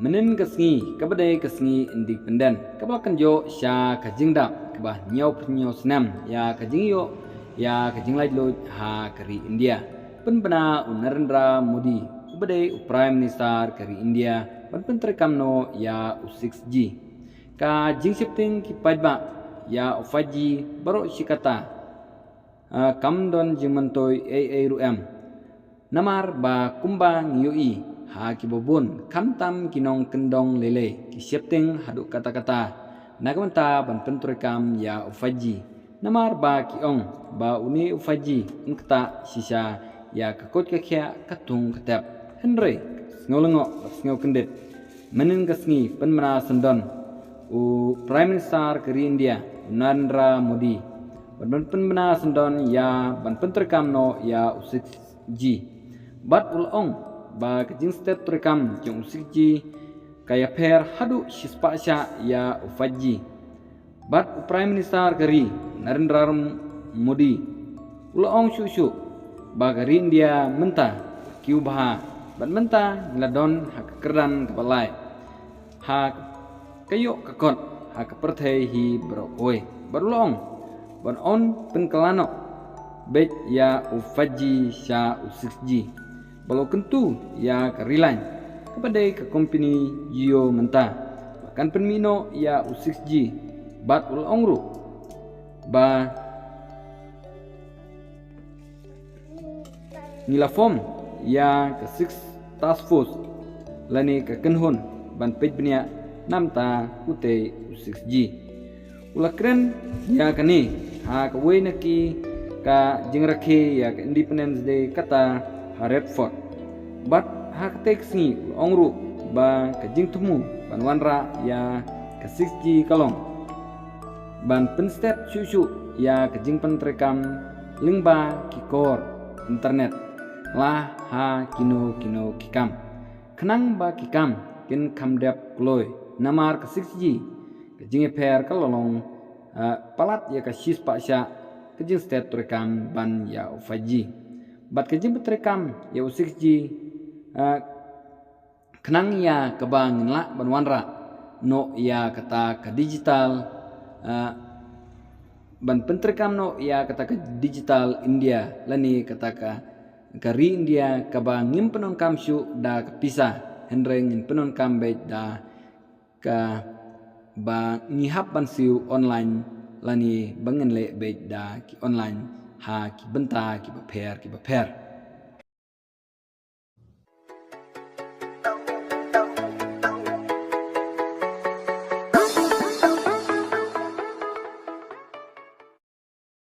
Menin kesngi kabade kesngi independen kabalakan jo sya kajingda kabah nyau penyo senam ya kajing yo ya kajing lai lo ha kari India penbena Narendra Modi kabade Prime Minister kari India penpentri kamno ya U6G ka jing shifting ki padba ya U5G baro shikata kamdon jimantoi AARM namar ba kumbang yui ha kibobun kamtam kinong kendong lele ki shifting haduk kata-kata nagamanta ban penturikam ya U5G namar ba kiong ba uni U5G engkata sisa ya kakot kakya katung ketap henry ngolengok ngau kendit menin kasngi penmana sendon u Prime Minister keri India Narendra Modi ban penmana sendon ya ban penturikam no ya U6G bat ulong ba kajing step turikam jong U6G kaya per hadu shispasya ya U5G bat Prime Minister keri Narendra Modi ulong shushu ba keri India menta kiubaha bat menta ngladon hak keran kepalai hak kayok kakot hak perthai hi berokoi berulong ban on penkelano bet ya U5G sya U6G balau kentu ya kerilan kepada ke company Jio menta bahkan penmino ya U6G bat ulongru ba nilafom ya ke 6 task force lani ke kenhun ban pej benia namta ute U6G ulakren ya kani ha kawai naki ka jingrakhe ya ke Independence Day kata Redford bat hak teksi ongru ba kajing temu ban wanra ya ke 6G kalong ban penstep susu ya kajing pentrekam lingba kikor internet lah ha kino kikam kenang ba kikam kin kamdep kloy namar ke 6G kajing per kalolong palat ya ke sis pasya kajing step trekam ban ya U5G bat kajing petrekam ya U6G kenang ya kebang la banwanra no ya kata ke digital ban pentrekam no ya kata ke digital India lani kata ke kari India kabang ngimpenon kamsyu da kepisah henreng ngimpenon kambet da ka ba ngihap bansiu online lani bangen le bet da ki online ha ki benta ki baper